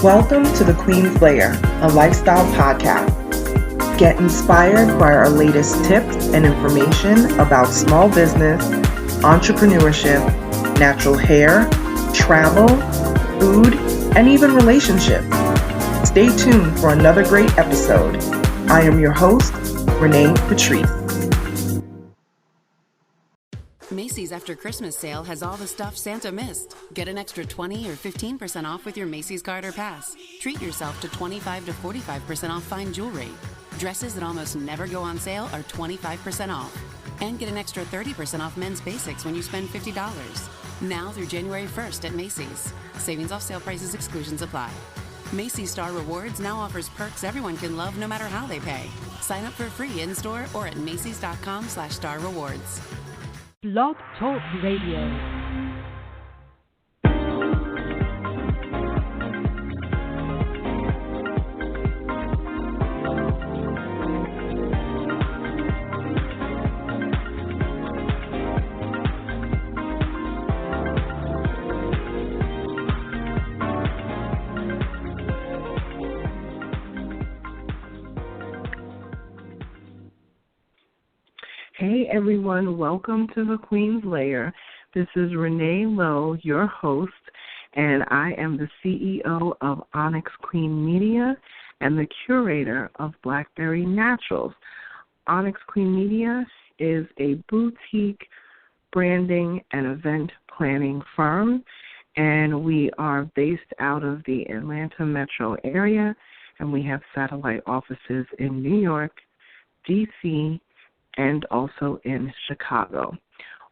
Welcome to the Queen's Lair, a lifestyle podcast. Get inspired by our latest tips and information about small business, entrepreneurship, natural hair, travel, food, and even relationships. Stay tuned for another great episode. I am your host, Renée Patrice. Macy's After Christmas sale has all the stuff Santa missed. Get an extra 20 or 15% off with your Macy's card or pass. Treat yourself to 25 to 45% off fine jewelry. Dresses that almost never go on sale are 25% off. And get an extra 30% off men's basics when you spend $50. Now through January 1st at Macy's. Savings off sale prices, exclusions apply. Macy's Star Rewards now offers perks everyone can love no matter how they pay. Sign up for free in-store or at Macys.com/Star Rewards. Blog Talk Radio. Hey everyone, welcome to the Queen's Lair. This is Renée Lowe, your host, and I am the CEO of OnyxQueen Media and the curator of Blackberry Naturals. OnyxQueen Media is a boutique branding and event planning firm, and we are based out of the Atlanta metro area, and we have satellite offices in New York, D.C., and also in Chicago.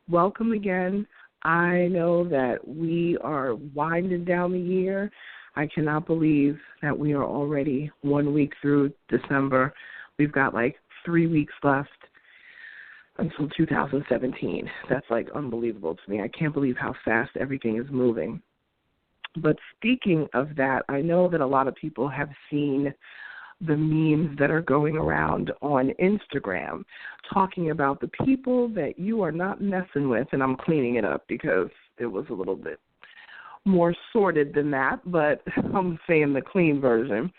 Welcome again. I know that we are winding down the year. I cannot believe that we are already 1 week through December. We've got like 3 weeks left until 2017. That's like unbelievable to me. I can't believe how fast everything is moving. But speaking of that, I know that a lot of people have seen the memes that are going around on Instagram talking about the people that you are not messing with, and I'm cleaning it up because it was a little bit more sorted than that, but I'm saying the clean version.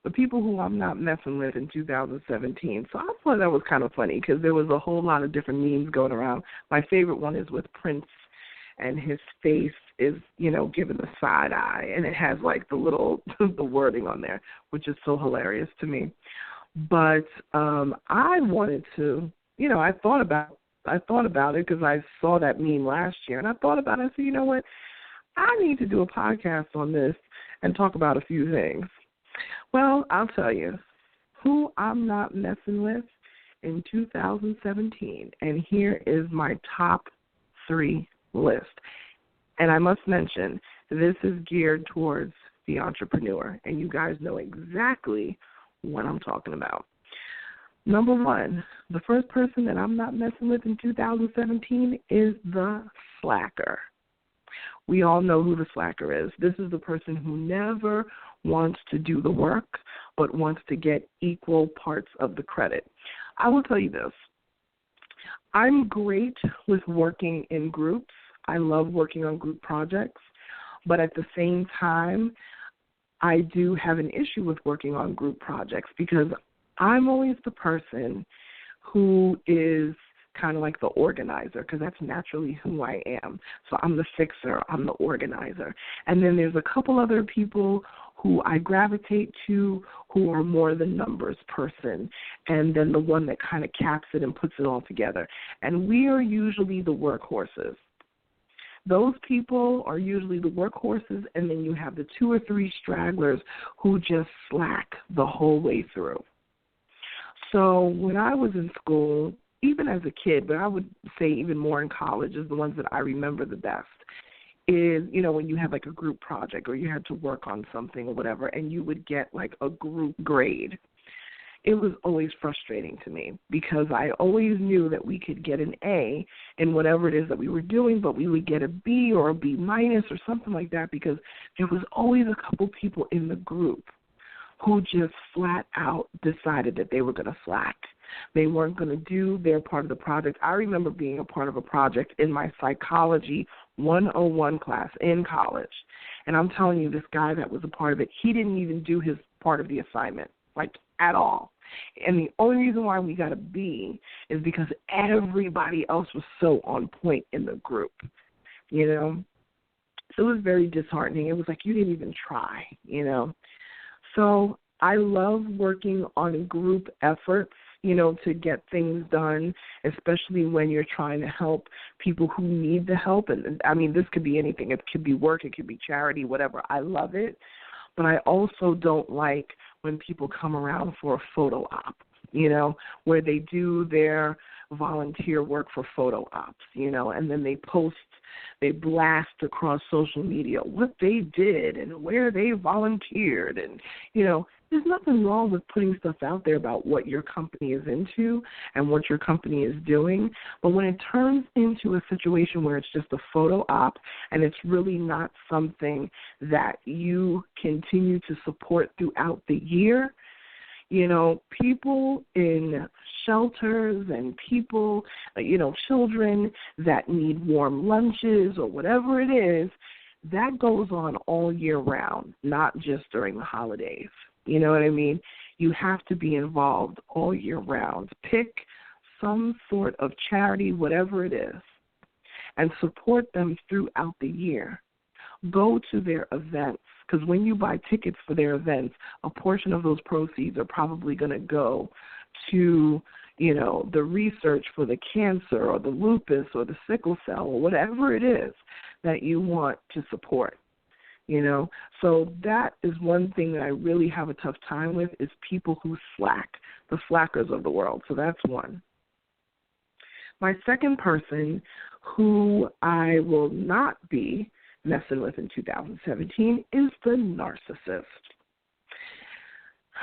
The people who I'm not messing with in 2017. So I thought that was kind of funny because there was a whole lot of different memes going around. My favorite one is with Prince, and his face is, given the side eye, and it has like the little the wording on there, which is so hilarious to me. But I wanted to, I thought about it because I saw that meme last year, and I thought about it. I said, you know what, I need to do a podcast on this and talk about a few things. Well, I'll tell you who I'm not messing with in 2017, and here is my top 3 list. And I must mention, this is geared towards the entrepreneur, and you guys know exactly what I'm talking about. Number 1, the first person that I'm not messing with in 2017 is the slacker. We all know who the slacker is. This is the person who never wants to do the work, but wants to get equal parts of the credit. I will tell you this. I'm great with working in groups. I love working on group projects, but at the same time, I do have an issue with working on group projects because I'm always the person who is kind of like the organizer because that's naturally who I am. So I'm the fixer, I'm the organizer. And then there's a couple other people who I gravitate to who are more the numbers person, and then the one that kind of caps it and puts it all together. And we are usually the workhorses. Those people are usually the workhorses, and then you have the 2 or 3 stragglers who just slack the whole way through. So when I was in school, even as a kid, but I would say even more in college is the ones that I remember the best, is, when you had like a group project or you had to work on something or whatever, and you would get like a group grade. It was always frustrating to me because I always knew that we could get an A in whatever it is that we were doing, but we would get a B or a B minus or something like that because there was always a couple people in the group who just flat out decided that they were going to slack. They weren't going to do their part of the project. I remember being a part of a project in my psychology 101 class in college, And I'm telling you, this guy that was a part of it, he didn't even do his part of the assignment, like at all. And the only reason why we got a B is because everybody else was so on point in the group, you know. So it was very disheartening. It was like you didn't even try, you know. So I love working on group efforts, you know, to get things done, especially when you're trying to help people who need the help. And, I mean, this could be anything. It could be work. It could be charity, whatever. I love it. But I also don't like when people come around for a photo op, you know, where they do their volunteer work for photo ops, you know, and then they blast across social media what they did and where they volunteered. And, you know, there's nothing wrong with putting stuff out there about what your company is into and what your company is doing. But when it turns into a situation where it's just a photo op and it's really not something that you continue to support throughout the year, you know, people in shelters and people, you know, children that need warm lunches or whatever it is, that goes on all year round, not just during the holidays. You know what I mean? You have to be involved all year round. Pick some sort of charity, whatever it is, and support them throughout the year. Go to their events, because when you buy tickets for their events, a portion of those proceeds are probably going to go to, you know, the research for the cancer or the lupus or the sickle cell or whatever it is that you want to support, you know. So that is one thing that I really have a tough time with is people who slack, the slackers of the world. So that's one. My second person who I will not be messing with in 2017 is the narcissist.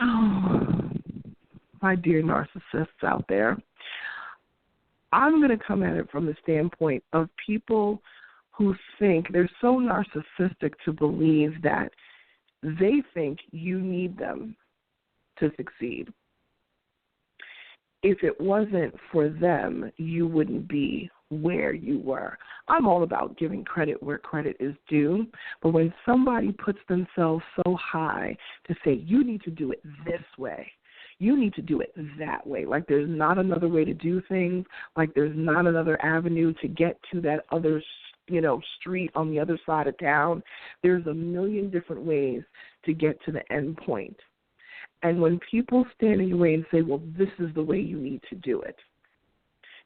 Oh, my dear narcissists out there. I'm going to come at it from the standpoint of people who think they're so narcissistic to believe that they think you need them to succeed. If it wasn't for them, you wouldn't be where you were. I'm all about giving credit where credit is due, but when somebody puts themselves so high to say, you need to do it this way, you need to do it that way, like there's not another way to do things, like there's not another avenue to get to that other, you know, street on the other side of town. There's a million different ways to get to the end point. And when people stand in your way and say, well, this is the way you need to do it,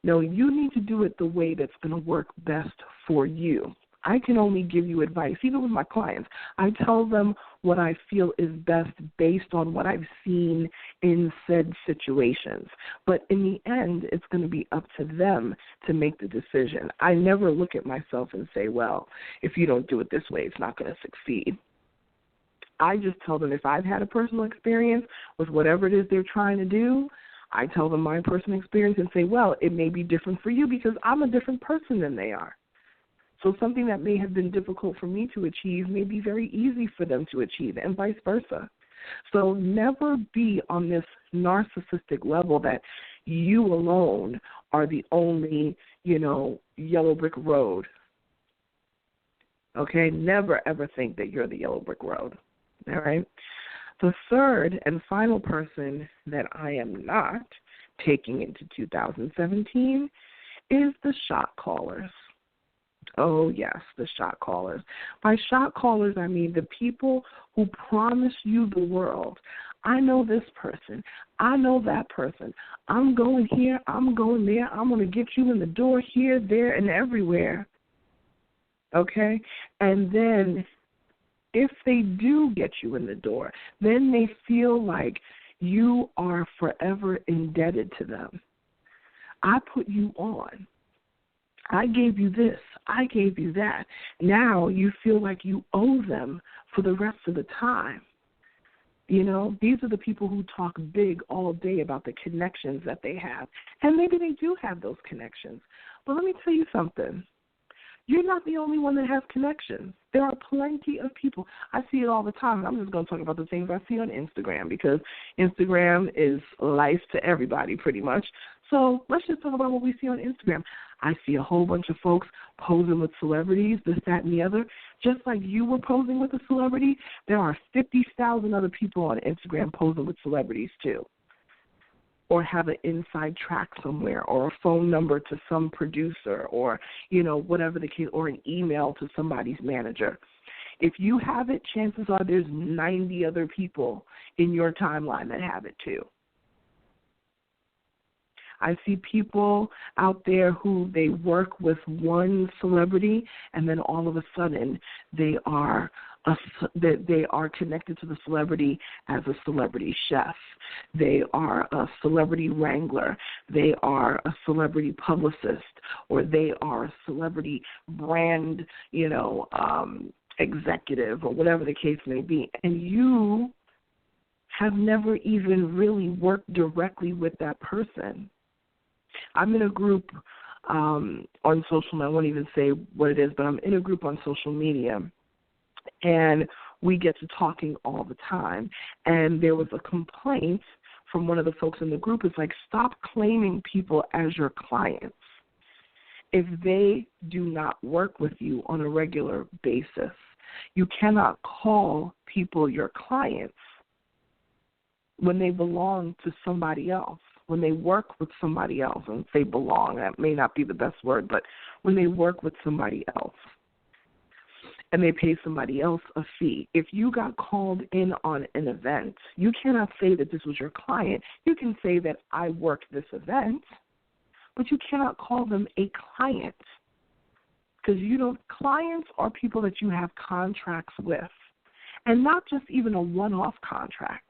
no, you need to do it the way that's going to work best for you. I can only give you advice, even with my clients. I tell them what I feel is best based on what I've seen in said situations. But in the end, it's going to be up to them to make the decision. I never look at myself and say, well, if you don't do it this way, it's not going to succeed. I just tell them if I've had a personal experience with whatever it is they're trying to do, I tell them my personal experience and say, well, it may be different for you because I'm a different person than they are. So something that may have been difficult for me to achieve may be very easy for them to achieve, and vice versa. So never be on this narcissistic level that you alone are the only, you know, yellow brick road. Okay? Never, ever think that you're the yellow brick road. All right? The third and final person that I am not taking into 2017 is the shot callers. Oh, yes, the shot callers. By shot callers, I mean the people who promise you the world. I know this person. I know that person. I'm going here. I'm going there. I'm going to get you in the door here, there, and everywhere. Okay? And then if they do get you in the door, then they feel like you are forever indebted to them. I put you on. I gave you this. I gave you that. Now you feel like you owe them for the rest of the time. You know, these are the people who talk big all day about the connections that they have. And maybe they do have those connections. But let me tell you something. You're not the only one that has connections. There are plenty of people. I see it all the time. I'm just going to talk about the things I see on Instagram because Instagram is life to everybody pretty much. So let's just talk about what we see on Instagram. I see a whole bunch of folks posing with celebrities, this, that, and the other. Just like you were posing with a celebrity, there are 50,000 other people on Instagram posing with celebrities too, or have an inside track somewhere, or a phone number to some producer, or, whatever the case, or an email to somebody's manager. If you have it, chances are there's 90 other people in your timeline that have it too. I see people out there who they work with one celebrity, and then all of a sudden they are connected to the celebrity as a celebrity chef. They are a celebrity wrangler. They are a celebrity publicist, or they are a celebrity brand, executive, or whatever the case may be. And you have never even really worked directly with that person. I'm in a group on social, I won't even say what it is, but I'm in a group on social media, and we get to talking all the time. And there was a complaint from one of the folks in the group. It's like, stop claiming people as your clients. If they do not work with you on a regular basis, you cannot call people your clients when they belong to somebody else. When they work with somebody else, and say belong, that may not be the best word, but when they work with somebody else and they pay somebody else a fee. If you got called in on an event, you cannot say that this was your client. You can say that I worked this event, but you cannot call them a client, because clients are people that you have contracts with, and not just even a one-off contract.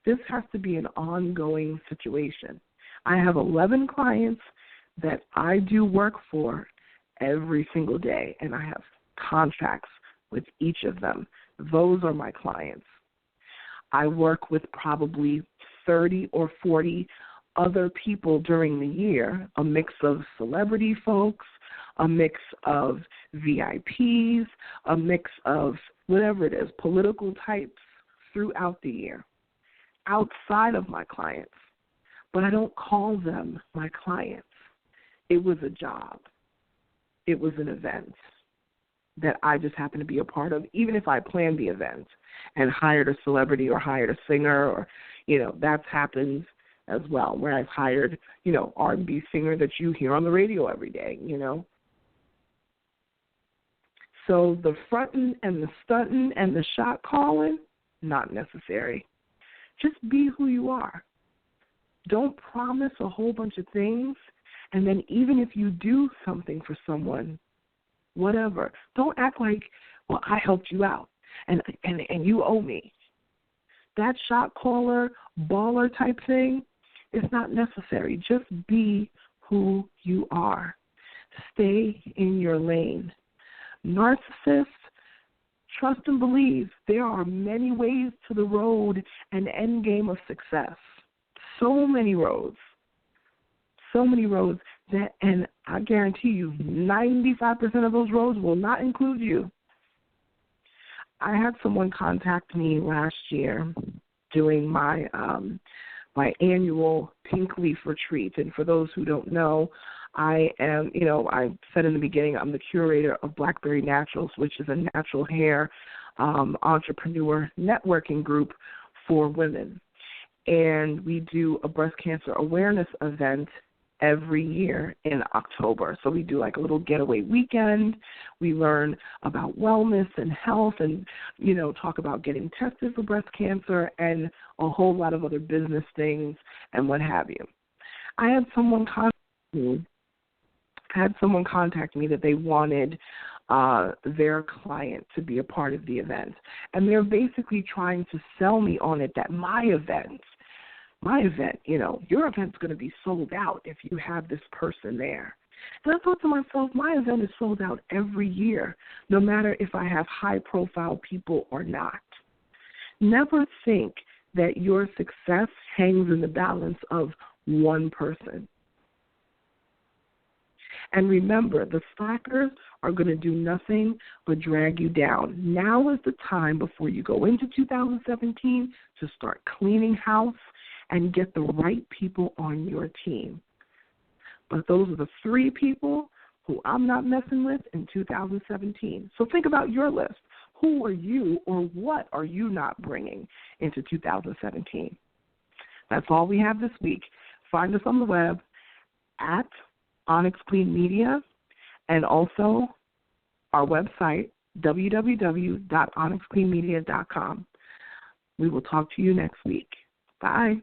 This has to be an ongoing situation. I have 11 clients that I do work for every single day, and I have contracts with each of them. Those are my clients. I work with probably 30 or 40 other people during the year, a mix of celebrity folks, a mix of VIPs, a mix of whatever it is, political types throughout the year, outside of my clients. But I don't call them my clients. It was a job. It was an event that I just happened to be a part of, even if I planned the event and hired a celebrity or hired a singer, or, that's happened as well, where I've hired, R&B singer that you hear on the radio every day, So the fronting and the stunting and the shot calling, not necessary. Just be who you are. Don't promise a whole bunch of things, and then even if you do something for someone, whatever, don't act like, well, I helped you out, and you owe me. That shot caller, baller type thing is not necessary. Just be who you are. Stay in your lane. Narcissists, trust and believe there are many ways to the road and end game of success. So many roads. That, and I guarantee you, 95% of those roads will not include you. I had someone contact me last year doing my annual Pink Leaf Retreat. And for those who don't know, I am, I said in the beginning, I'm the curator of Blackberry Naturals, which is a natural hair entrepreneur networking group for women. And we do a breast cancer awareness event every year in October. So we do like a little getaway weekend. We learn about wellness and health and, talk about getting tested for breast cancer and a whole lot of other business things and what have you. I had someone contact me that they wanted their client to be a part of the event. And they're basically trying to sell me on it that my event, your event's going to be sold out if you have this person there. And I thought to myself, my event is sold out every year, no matter if I have high-profile people or not. Never think that your success hangs in the balance of one person. And remember, the slackers are going to do nothing but drag you down. Now is the time before you go into 2017 to start cleaning house and get the right people on your team. But those are the 3 people who I'm not messing with in 2017. So think about your list. Who are you, or what are you not bringing into 2017? That's all we have this week. Find us on the web at OnyxQueen Media, and also our website, www.onyxqueenmedia.com. We will talk to you next week. Bye.